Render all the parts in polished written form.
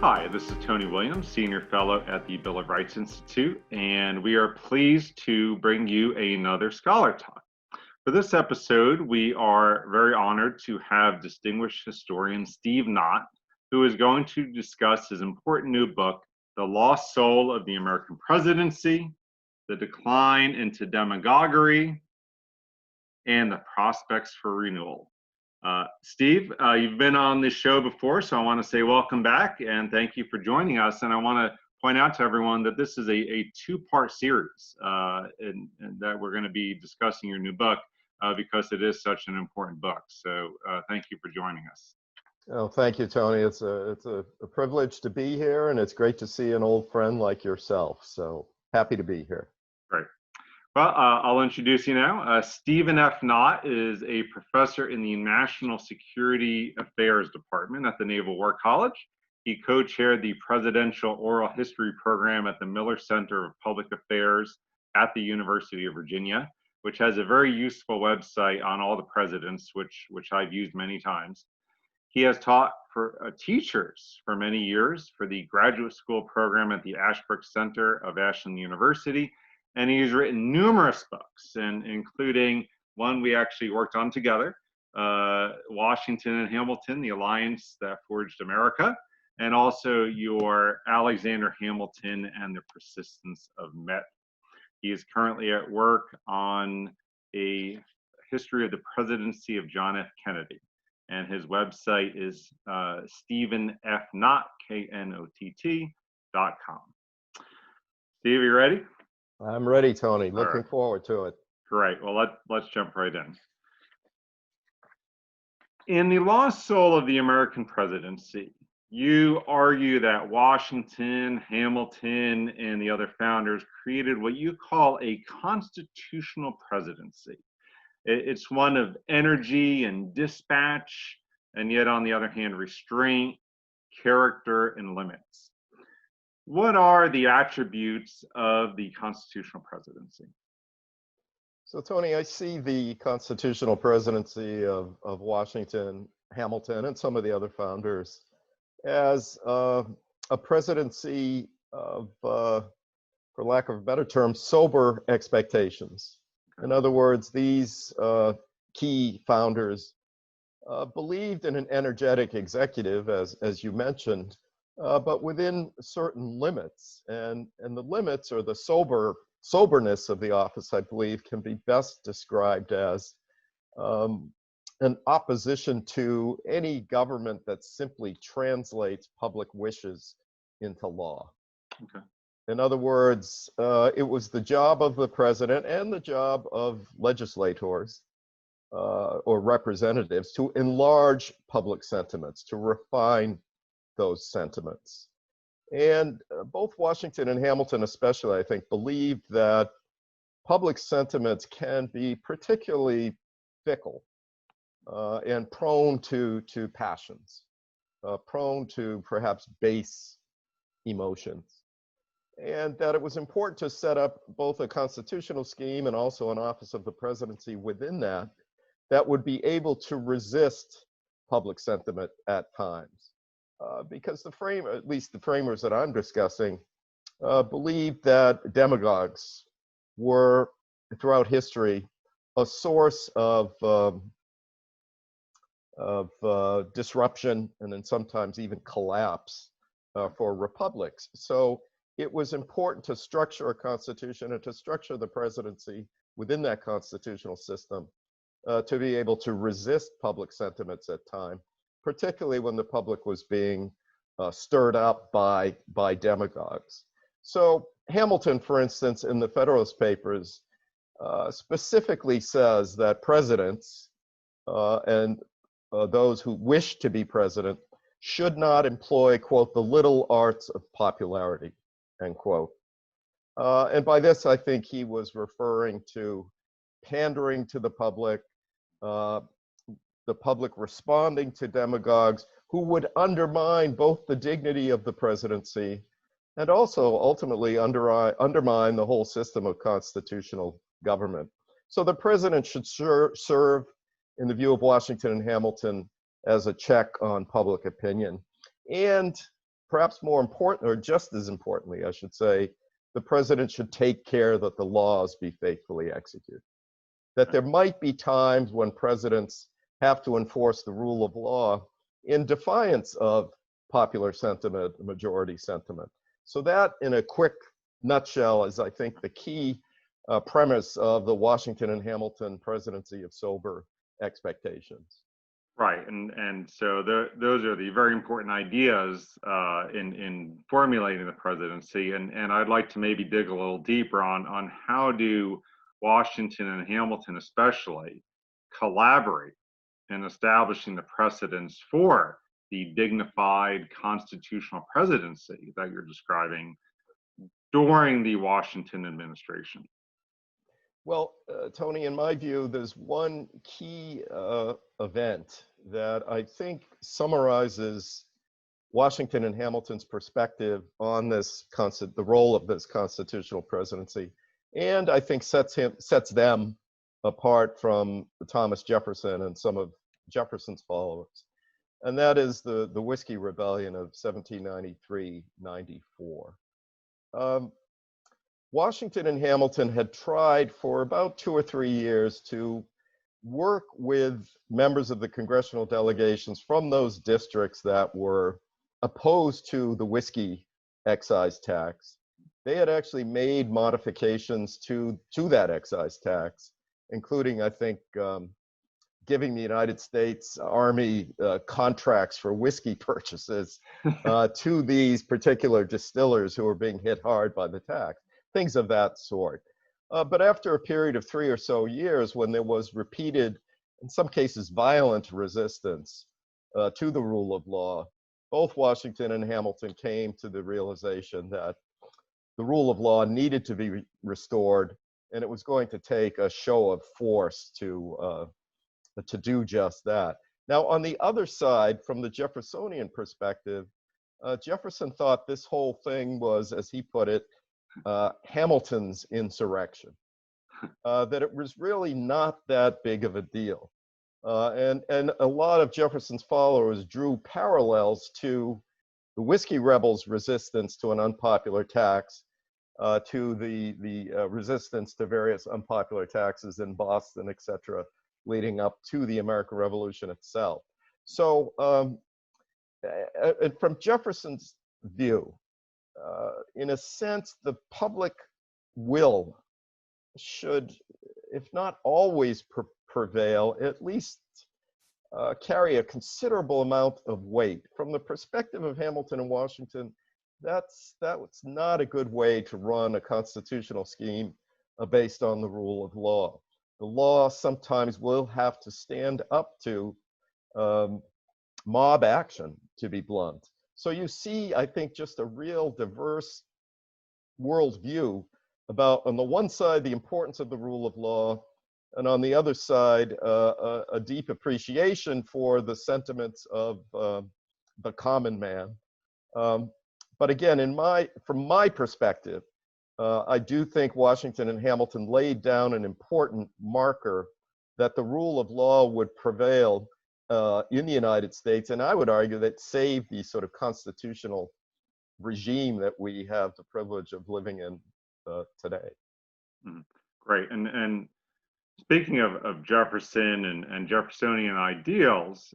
Hi, this is Tony Williams, Senior Fellow at the Bill of Rights Institute, and we are pleased to bring you another Scholar Talk. For this episode, we are very honored to have distinguished historian Steve Knott, who is going to discuss his important new book, The Lost Soul of the American Presidency, The Decline into Demagoguery, and the Prospects for Renewal. Steve, you've been on this show before, so I want to say welcome back and thank you for joining us. And I want to point out to everyone that this is a two-part series and that we're going to be discussing your new book because it is such an important book. So thank you for joining us. Oh, thank you, Tony. It's a privilege to be here, and it's great to see an old friend like yourself. So happy to be here. Great. Well, I'll introduce you now. Stephen F. Knott is a professor in the National Security Affairs Department at the Naval War College. He co-chaired the Presidential Oral History Program at the Miller Center of Public Affairs at the University of Virginia, which has a very useful website on all the presidents, which I've used many times. He has taught for teachers for many years for the graduate school program at the Ashbrook Center of Ashland University. And he's written numerous books, and including one we actually worked on together, Washington and Hamilton, the Alliance That Forged America, and also your Alexander Hamilton and the Persistence of Met. He is currently at work on a history of the presidency of John F. Kennedy, and his website is StephenFKnott, KNOTT.com. Steve, are you ready? I'm ready, Tony. Looking forward to it. Great. Well, let's jump right in. In The Lost Soul of the American Presidency, you argue that Washington, Hamilton, and the other founders created what you call a constitutional presidency. It's one of energy and dispatch, and yet on the other hand, restraint, character, and limits. What are the attributes of the constitutional presidency? So, Tony, I see the constitutional presidency of Washington, Hamilton, and some of the other founders as a presidency of, for lack of a better term, sober expectations. In other words, these key founders believed in an energetic executive, as you mentioned, but within certain limits, and the limits, or the soberness of the office, I believe, can be best described as an opposition to any government that simply translates public wishes into law. Okay. In other words, it was the job of the president and the job of legislators or representatives to enlarge public sentiments, to refine those sentiments. And both Washington and Hamilton especially, I think, believed that public sentiments can be particularly fickle and prone to passions, prone to perhaps base emotions. And that it was important to set up both a constitutional scheme and also an office of the presidency within that would be able to resist public sentiment at times. Because at least the framers that I'm discussing, believed that demagogues were, throughout history, a source of disruption and then sometimes even collapse for republics. So it was important to structure a constitution and to structure the presidency within that constitutional system to be able to resist public sentiments at time, particularly when the public was being stirred up by demagogues. So Hamilton, for instance, in the Federalist Papers, specifically says that presidents and those who wish to be president should not employ, quote, the little arts of popularity, end quote. And by this, I think he was referring to pandering to the public responding to demagogues who would undermine both the dignity of the presidency and also ultimately undermine the whole system of constitutional government. So the president should serve, in the view of Washington and Hamilton, as a check on public opinion. And perhaps more important, or just as importantly, I should say, the president should take care that the laws be faithfully executed. That there might be times when presidents have to enforce the rule of law in defiance of popular sentiment, majority sentiment. So that, in a quick nutshell, is, I think, the key premise of the Washington and Hamilton presidency of sober expectations. Right, and so those are the very important ideas in formulating the presidency, and I'd like to maybe dig a little deeper on how do Washington and Hamilton especially collaborate in establishing the precedents for the dignified constitutional presidency that you're describing during the Washington administration. Well, Tony, in my view, there's one key event that I think summarizes Washington and Hamilton's perspective on this the role of this constitutional presidency, and I think sets them apart from Thomas Jefferson and some of Jefferson's followers, and that is the Whiskey Rebellion of 1793-94. Washington and Hamilton had tried for about 2 or 3 years to work with members of the congressional delegations from those districts that were opposed to the whiskey excise tax. They had actually made modifications to that excise tax, including, I think, giving the United States Army contracts for whiskey purchases to these particular distillers who were being hit hard by the tax. Things of that sort. But after a period of 3 or so years, when there was repeated, in some cases violent resistance to the rule of law, both Washington and Hamilton came to the realization that the rule of law needed to be restored, and it was going to take a show of force to do just that. Now, on the other side, from the Jeffersonian perspective, Jefferson thought this whole thing was, as he put it, Hamilton's insurrection, that it was really not that big of a deal. And a lot of Jefferson's followers drew parallels to the Whiskey Rebels' resistance to an unpopular tax, to the resistance to various unpopular taxes in Boston, etc., leading up to the American Revolution itself. So from Jefferson's view, in a sense, the public will should, if not always prevail, at least carry a considerable amount of weight. From the perspective of Hamilton and Washington, that's not a good way to run a constitutional scheme based on the rule of law. The law sometimes will have to stand up to mob action, to be blunt. So you see, I think, just a real diverse worldview about, on the one side, the importance of the rule of law, and on the other side, a deep appreciation for the sentiments of the common man. But again, from my perspective, I do think Washington and Hamilton laid down an important marker that the rule of law would prevail in the United States, and I would argue that saved the sort of constitutional regime that we have the privilege of living in today. Great. And speaking of Jefferson and Jeffersonian ideals,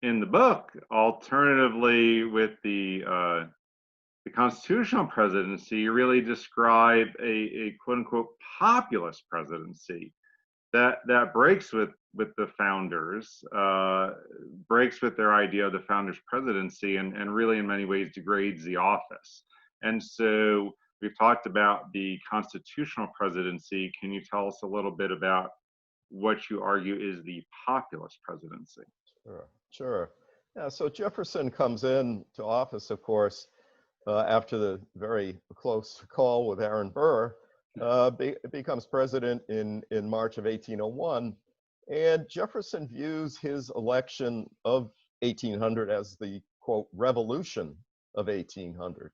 in the book, alternatively with the constitutional presidency, you really describe a quote unquote populist presidency that breaks with the founders, breaks with their idea of the founders' presidency, and really in many ways degrades the office. And so we've talked about the constitutional presidency. Can you tell us a little bit about what you argue is the populist presidency? Sure. Yeah, so Jefferson comes in to office, of course, after the very close call with Aaron Burr, becomes president in March of 1801. And Jefferson views his election of 1800 as the, quote, revolution of 1800.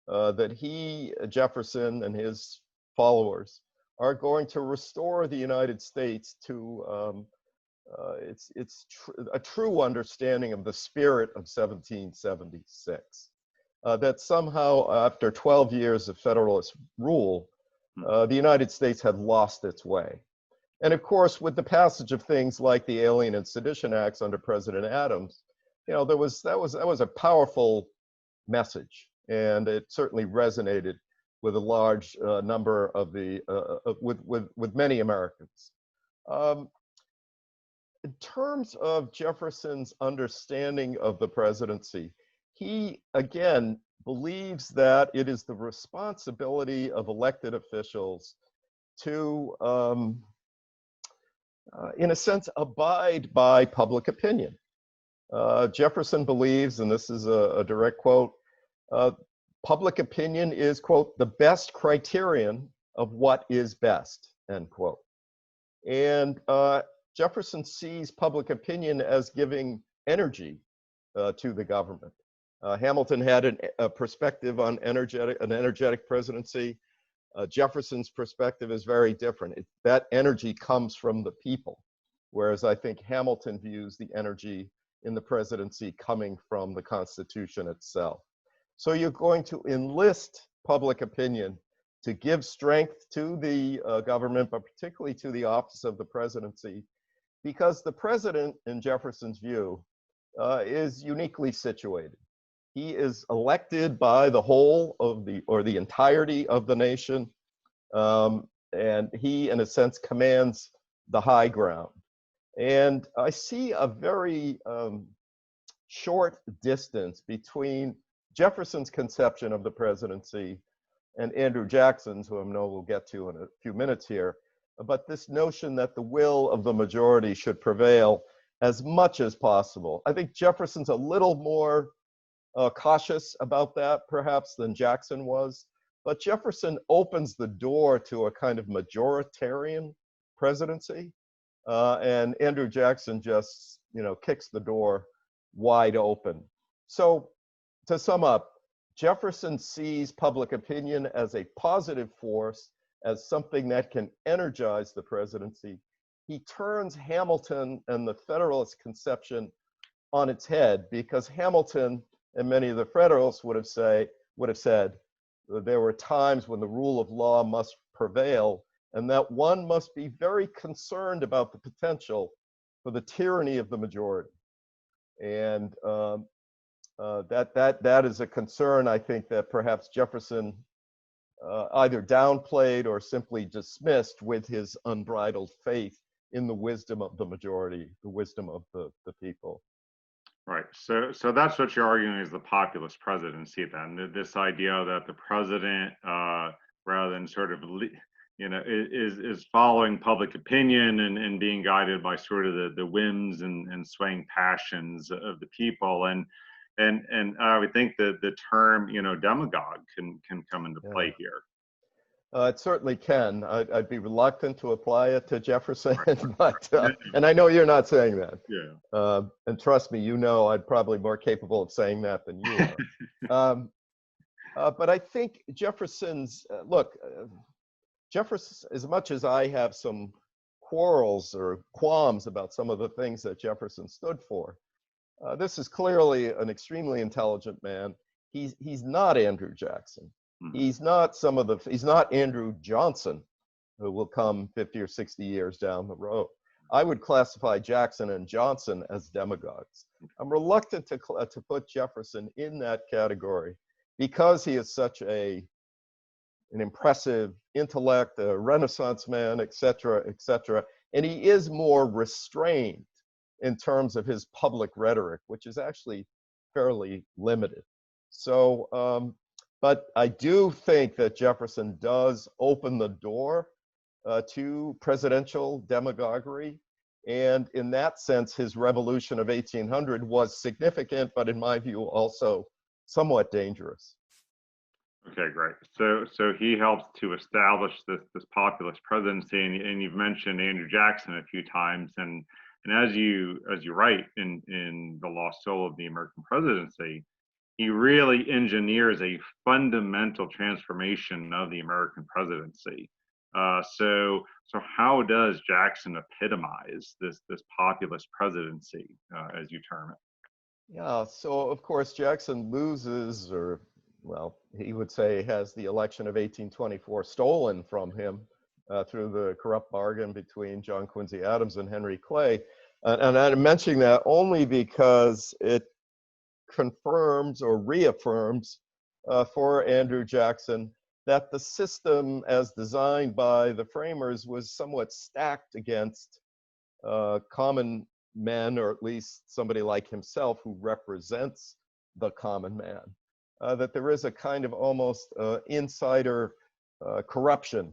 That he, Jefferson, and his followers are going to restore the United States to a true understanding of the spirit of 1776. That somehow, after 12 years of Federalist rule, the United States had lost its way. And of course, with the passage of things like the Alien and Sedition Acts under President Adams, you know, that was a powerful message, and it certainly resonated with a large number of the with many Americans. In terms of Jefferson's understanding of the presidency, he again believes that it is the responsibility of elected officials to, in a sense, abide by public opinion. Jefferson believes, and this is a direct quote, public opinion is, quote, the best criterion of what is best, end quote. And Jefferson sees public opinion as giving energy to the government. Hamilton had a perspective on an energetic presidency. Jefferson's perspective is very different. That energy comes from the people, whereas I think Hamilton views the energy in the presidency coming from the Constitution itself. So you're going to enlist public opinion to give strength to the government, but particularly to the office of the presidency, because the president, in Jefferson's view, is uniquely situated. He is elected by the whole of the entirety of the nation, and he, in a sense, commands the high ground. And I see a very short distance between Jefferson's conception of the presidency and Andrew Jackson's, who I know we'll get to in a few minutes here, but this notion that the will of the majority should prevail as much as possible. I think Jefferson's a little more cautious about that, perhaps, than Jackson was, but Jefferson opens the door to a kind of majoritarian presidency, and Andrew Jackson just, you know, kicks the door wide open. So, to sum up, Jefferson sees public opinion as a positive force, as something that can energize the presidency. He turns Hamilton and the Federalist conception on its head, because Hamilton and many of the Federalists would have said that there were times when the rule of law must prevail, and that one must be very concerned about the potential for the tyranny of the majority. And that is a concern, I think, that perhaps Jefferson either downplayed or simply dismissed with his unbridled faith in the wisdom of the majority, the wisdom of the people. Right. So that's what you're arguing is the populist presidency then, this idea that the president, rather than sort of, you know, is following public opinion and being guided by sort of the whims and swaying passions of the people. And I would think that the term, you know, demagogue can come into play here. It certainly can. I'd be reluctant to apply it to Jefferson, but and I know you're not saying that. Yeah. And trust me, you know, I'm probably more capable of saying that than you are. But I think Jefferson's Jefferson, as much as I have some quarrels or qualms about some of the things that Jefferson stood for, this is clearly an extremely intelligent man. He's not Andrew Jackson. He's not he's not Andrew Johnson, who will come 50 or 60 years down the road. I would classify Jackson and Johnson as demagogues. I'm reluctant to put Jefferson in that category because he is such an impressive intellect, a Renaissance man, et cetera, and he is more restrained in terms of his public rhetoric, which is actually fairly limited. So, but I do think that Jefferson does open the door to presidential demagoguery. And in that sense, his revolution of 1800 was significant, but in my view, also somewhat dangerous. Okay, great. So he helps to establish this populist presidency, and you've mentioned Andrew Jackson a few times, and as you write in The Lost Soul of the American Presidency, he really engineers a fundamental transformation of the American presidency. So how does Jackson epitomize this populist presidency, as you term it? Yeah, so of course Jackson loses, or well, he would say has the election of 1824 stolen from him through the corrupt bargain between John Quincy Adams and Henry Clay. And I'm mentioning that only because it confirms or reaffirms for Andrew Jackson that the system as designed by the framers was somewhat stacked against common men, or at least somebody like himself who represents the common man. That there is a kind of almost insider corruption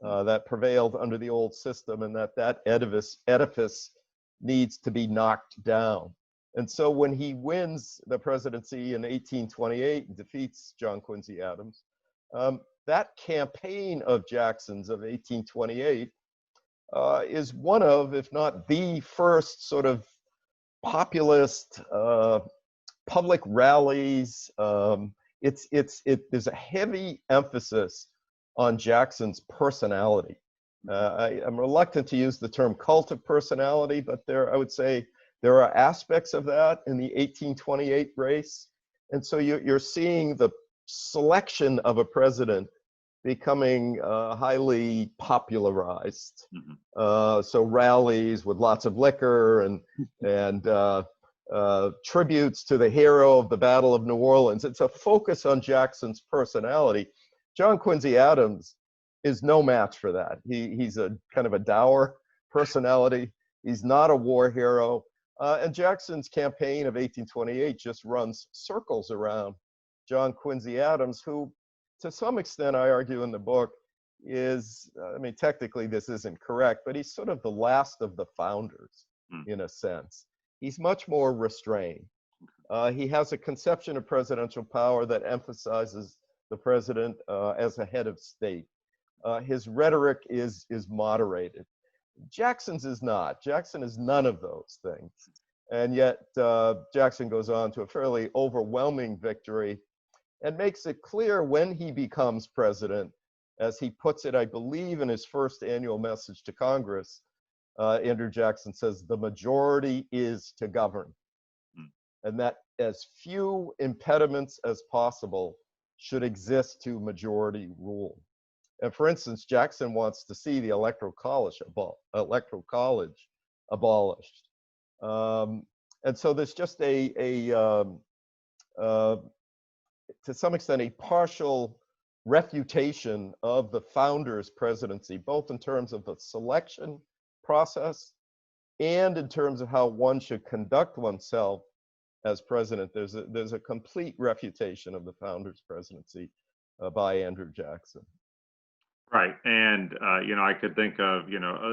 that prevailed under the old system, and that edifice needs to be knocked down. And so when he wins the presidency in 1828 and defeats John Quincy Adams, that campaign of Jackson's of 1828 is one of, if not the first sort of populist public rallies. There's a heavy emphasis on Jackson's personality. I'm reluctant to use the term cult of personality, but I would say there are aspects of that in the 1828 race. And so you're seeing the selection of a president becoming highly popularized. So rallies with lots of liquor and tributes to the hero of the Battle of New Orleans. It's a focus on Jackson's personality. John Quincy Adams is no match for that. He's a kind of a dour personality. He's not a war hero. And Jackson's campaign of 1828 just runs circles around John Quincy Adams, who, to some extent, I argue in the book, is, I mean, technically this isn't correct, but he's sort of the last of the founders, in a sense. He's much more restrained. He has a conception of presidential power that emphasizes the president as a head of state. His rhetoric is moderated. Jackson's is not. Jackson is none of those things. And yet Jackson goes on to a fairly overwhelming victory and makes it clear when he becomes president, as he puts it, I believe, in his first annual message to Congress. Andrew Jackson says, the majority is to govern, and that as few impediments as possible should exist to majority rule. And for instance, Jackson wants to see the Electoral College abolished. And so there's just to some extent, a partial refutation of the founder's presidency, both in terms of the selection process and in terms of how one should conduct oneself as president. There's a complete refutation of the founder's presidency by Andrew Jackson. Right, and I could think of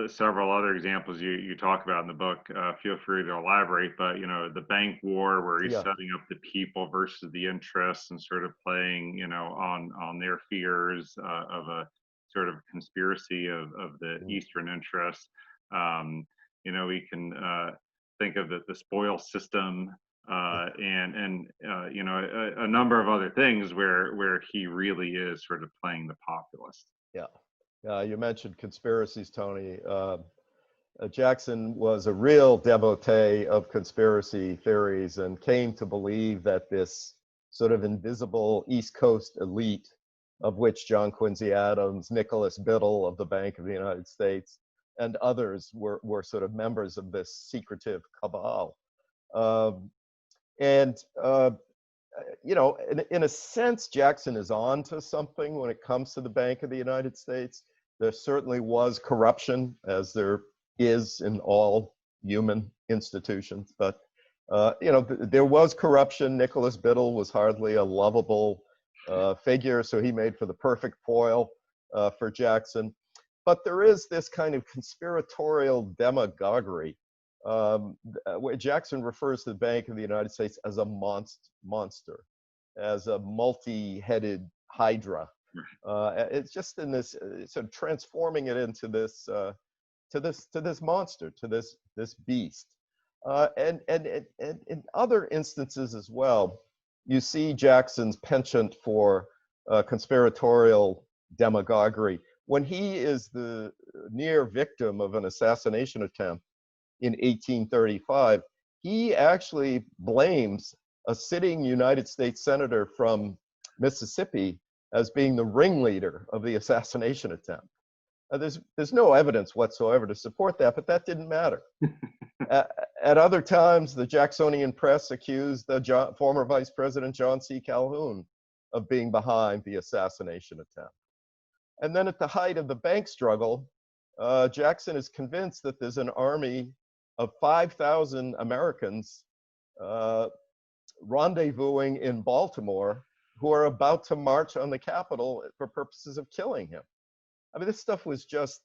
several other examples you talk about in the book. Feel free to elaborate, but the bank war, where he's setting up the people versus the interests and sort of playing on their fears of a sort of conspiracy of the Eastern interests. We can think of the spoil system. And a number of other things where he really is sort of playing the populist. Yeah, you mentioned conspiracies, Tony. Jackson was a real devotee of conspiracy theories and came to believe that this sort of invisible East Coast elite, of which John Quincy Adams, Nicholas Biddle of the Bank of the United States, and others were sort of members of this secretive cabal. In a sense, Jackson is on to something when it comes to the Bank of the United States. There certainly was corruption, as there is in all human institutions, but there was corruption. Nicholas Biddle was hardly a lovable figure, so he made for the perfect foil for Jackson. But there is this kind of conspiratorial demagoguery, where Jackson refers to the Bank of the United States as a monster, as a multi-headed hydra. It's just in this sort of transforming it into this monster, to this beast. And in other instances as well, you see Jackson's penchant for conspiratorial demagoguery when he is the near victim of an assassination attempt in 1835, he actually blames a sitting United States senator from Mississippi as being the ringleader of the assassination attempt. There's no evidence whatsoever to support that, but that didn't matter. At other times, the Jacksonian press accused the former Vice President John C. Calhoun of being behind the assassination attempt. And then at the height of the bank struggle, Jackson is convinced that there's an army of 5,000 Americans rendezvousing in Baltimore who are about to march on the Capitol for purposes of killing him. I mean, this stuff was just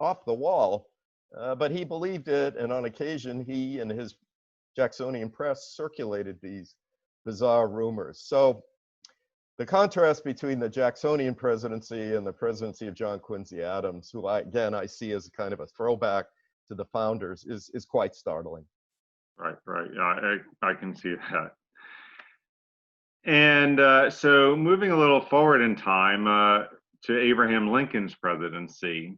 off the wall, but he believed it, and on occasion, he and his Jacksonian press circulated these bizarre rumors. So the contrast between the Jacksonian presidency and the presidency of John Quincy Adams, who I see as kind of a throwback to the founders, is quite startling. Right. Yeah, I can see that. And so moving a little forward in time to Abraham Lincoln's presidency,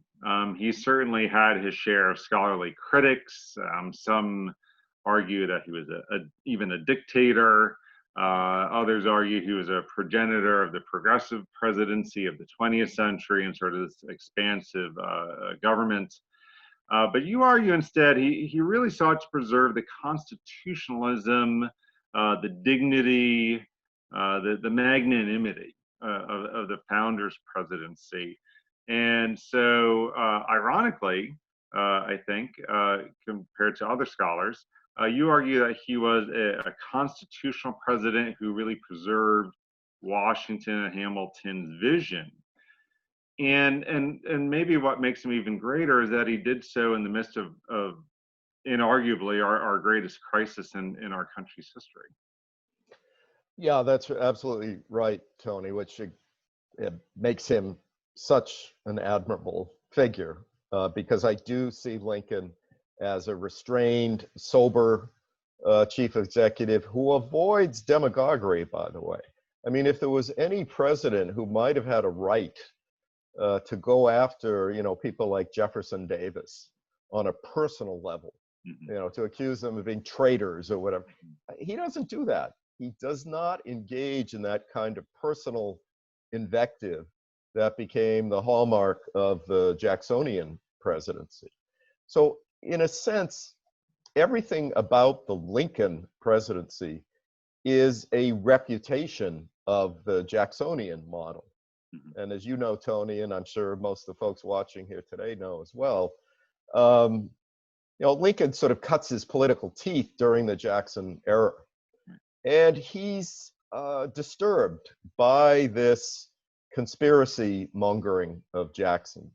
he certainly had his share of scholarly critics. Some argue that he was even a dictator. Others argue he was a progenitor of the progressive presidency of the 20th century and sort of this expansive government. But you argue instead he really sought to preserve the constitutionalism, the dignity, the magnanimity of the founders' presidency. And so, ironically, I think, compared to other scholars, you argue that he was a constitutional president who really preserved Washington and Hamilton's vision. And maybe what makes him even greater is that he did so in the midst of inarguably our greatest crisis in our country's history. Yeah, that's absolutely right, Tony, which it makes him such an admirable figure, because I do see Lincoln as a restrained, sober chief executive who avoids demagoguery, by the way. I mean, if there was any president who might have had a right to go after, people like Jefferson Davis on a personal level, to accuse them of being traitors or whatever, he doesn't do that. He does not engage in that kind of personal invective that became the hallmark of the Jacksonian presidency. So in a sense, everything about the Lincoln presidency is a reputation of the Jacksonian model. And as you know, Tony, and I'm sure most of the folks watching here today know as well, Lincoln sort of cuts his political teeth during the Jackson era. And he's disturbed by this conspiracy mongering of Jackson.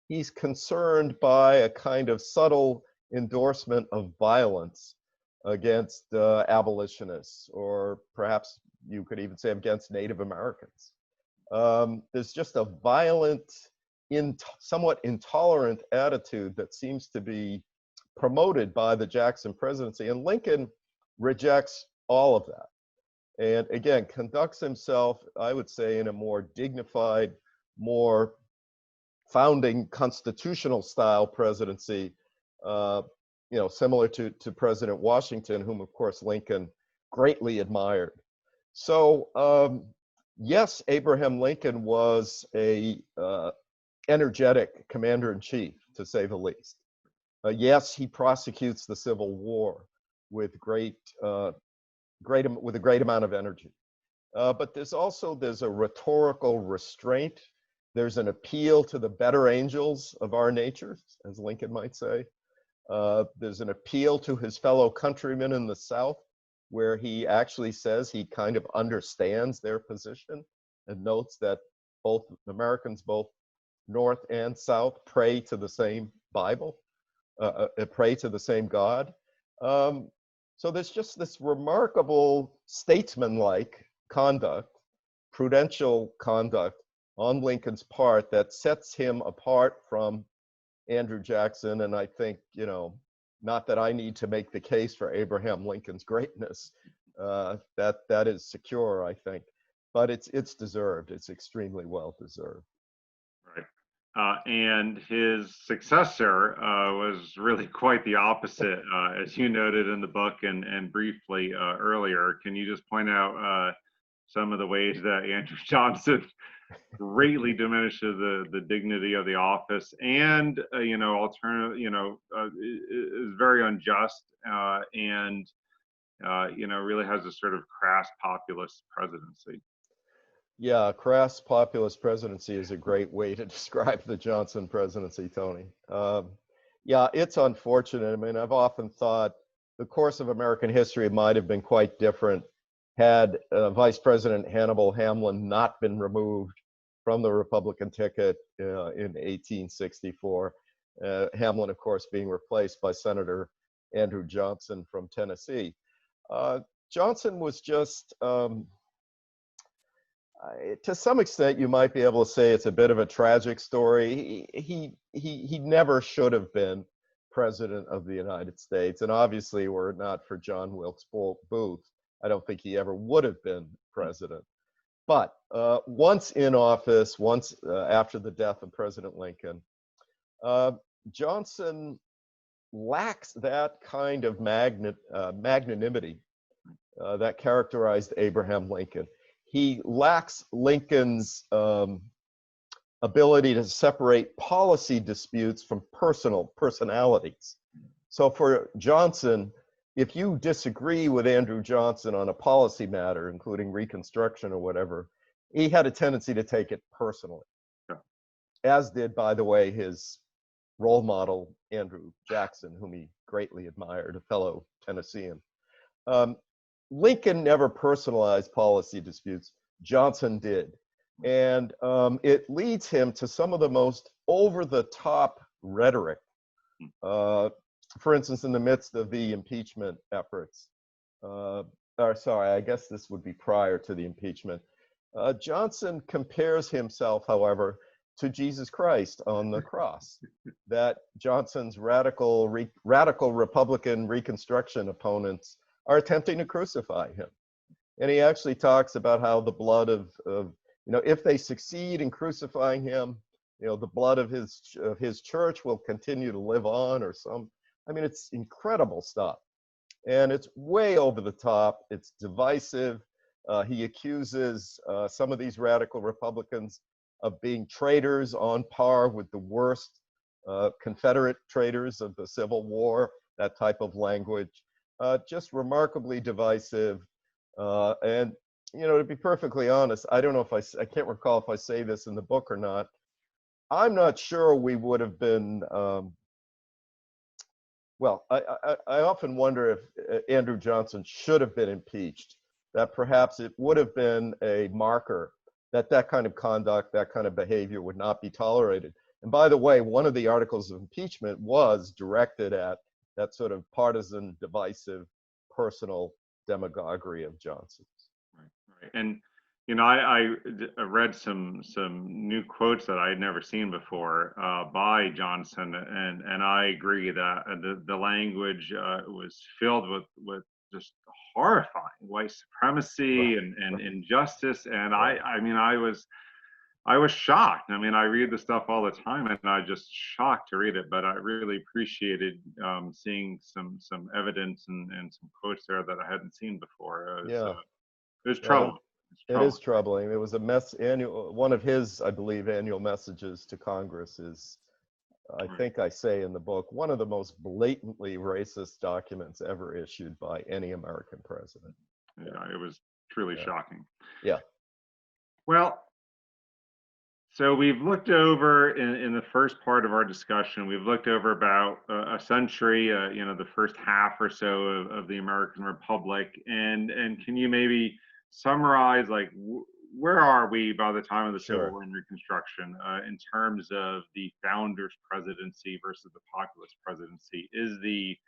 He's concerned by a kind of subtle endorsement of violence against abolitionists, or perhaps you could even say against Native Americans. There's just a violent, somewhat intolerant attitude that seems to be promoted by the Jackson presidency, and Lincoln rejects all of that. And again, conducts himself, I would say, in a more dignified, more founding constitutional style presidency, similar to President Washington, whom of course Lincoln greatly admired. So yes, Abraham Lincoln was a energetic commander-in-chief, to say the least. Yes, he prosecutes the Civil War with a great amount of energy. But there's a rhetorical restraint. There's an appeal to the better angels of our natures, as Lincoln might say. There's an appeal to his fellow countrymen in the South, where he actually says he kind of understands their position and notes that both Americans, both North and South, pray to the same Bible, pray to the same God. So there's just this remarkable statesman-like conduct, prudential conduct on Lincoln's part that sets him apart from Andrew Jackson. And I think, not that I need to make the case for Abraham Lincoln's greatness, that is secure, I think, but it's deserved. It's extremely well deserved. Right. And his successor was really quite the opposite, as you noted in the book and briefly earlier. Can you just point out some of the ways that Andrew Johnson greatly diminishes the dignity of the office, and is very unjust, and really has a sort of crass populist presidency. Yeah, crass populist presidency is a great way to describe the Johnson presidency, Tony. Yeah, it's unfortunate. I mean, I've often thought the course of American history might have been quite different had Vice President Hannibal Hamlin not been removed from the Republican ticket in 1864. Hamlin, of course, being replaced by Senator Andrew Johnson from Tennessee. Johnson was just, to some extent, you might be able to say it's a bit of a tragic story. He never should have been president of the United States, and obviously, were it not for John Wilkes Booth, I don't think he ever would have been president. But once in office, once after the death of President Lincoln, Johnson lacks that kind of magnanimity that characterized Abraham Lincoln. He lacks Lincoln's ability to separate policy disputes from personalities. So for Johnson, if you disagree with Andrew Johnson on a policy matter, including Reconstruction or whatever, he had a tendency to take it personally. Yeah. As did, by the way, his role model, Andrew Jackson, whom he greatly admired, a fellow Tennessean. Lincoln never personalized policy disputes. Johnson did. And it leads him to some of the most over-the-top rhetoric. For instance, in the midst of the impeachment efforts, I guess this would be prior to the impeachment, Johnson compares himself, however, to Jesus Christ on the cross, that Johnson's radical Republican Reconstruction opponents are attempting to crucify him. And he actually talks about how the blood of if they succeed in crucifying him, the blood of his church will continue to live on, or it's incredible stuff. And it's way over the top. It's divisive. He accuses some of these radical Republicans of being traitors on par with the worst Confederate traitors of the Civil War, that type of language. Just remarkably divisive. And, to be perfectly honest, I don't know if I can't recall if I say this in the book or not. I'm not sure we would have been, I often wonder if Andrew Johnson should have been impeached, that perhaps it would have been a marker that kind of conduct, that kind of behavior would not be tolerated. And by the way, one of the articles of impeachment was directed at that sort of partisan, divisive, personal demagoguery of Johnson's. Right. And I read some new quotes that I had never seen before by Johnson, and I agree that the language was filled with just horrifying white supremacy and injustice. And I was shocked. I read the stuff all the time, and I just shocked to read it. But I really appreciated seeing some evidence and some quotes there that I hadn't seen before. It was troubling. It is troubling. It was one of his, I believe, annual messages to Congress is, I think I say in the book, one of the most blatantly racist documents ever issued by any American president. Yeah, it was truly shocking. Yeah. Well, so we've looked over in the first part of our discussion, we've looked over about a century, the first half or so of the American Republic. And can you maybe summarize, where are we by the time of the Civil War and Reconstruction in terms of the founder's presidency versus the populist presidency? Is the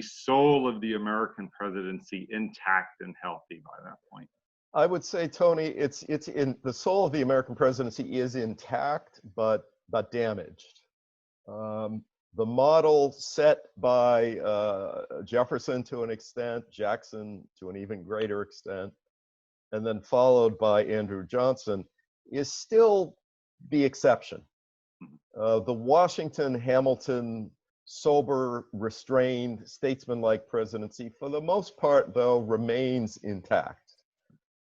soul of the American presidency intact and healthy by that point? I would say, Tony, it's in the soul of the American presidency is intact, but damaged. The model set by Jefferson to an extent, Jackson to an even greater extent, and then followed by Andrew Johnson, is still the exception. The Washington, Hamilton, sober, restrained, statesman-like presidency, for the most part, though, remains intact,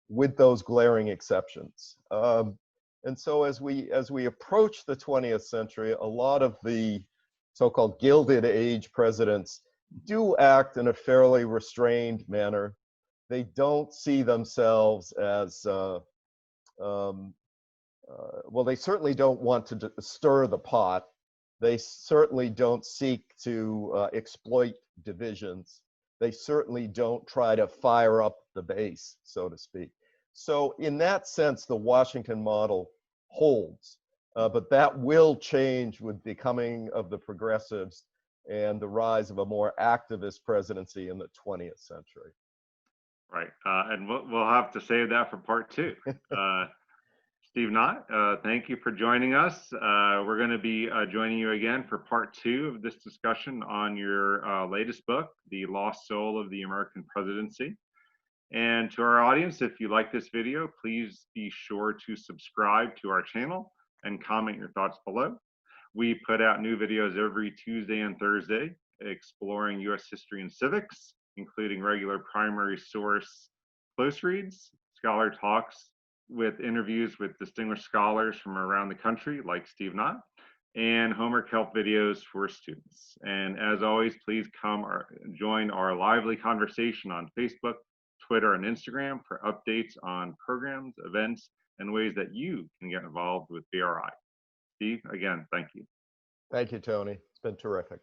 with those glaring exceptions. And so as we approach the 20th century, a lot of the so-called Gilded Age presidents do act in a fairly restrained manner. They don't see themselves as, well, they certainly don't want to stir the pot. They certainly don't seek to exploit divisions. They certainly don't try to fire up the base, so to speak. So in that sense, the Washington model holds, but that will change with the coming of the progressives and the rise of a more activist presidency in the 20th century. Right, and we'll have to save that for part two. Steve Knott, thank you for joining us. We're going to be joining you again for part two of this discussion on your latest book, The Lost Soul of the American Presidency. And to our audience, if you like this video, please be sure to subscribe to our channel and comment your thoughts below. We put out new videos every Tuesday and Thursday exploring U.S. history and civics, including regular primary source close reads, scholar talks with interviews with distinguished scholars from around the country, like Steve Knott, and homework help videos for students. And as always, please come join our lively conversation on Facebook, Twitter, and Instagram for updates on programs, events, and ways that you can get involved with BRI. Steve, again, thank you. Thank you, Tony. It's been terrific.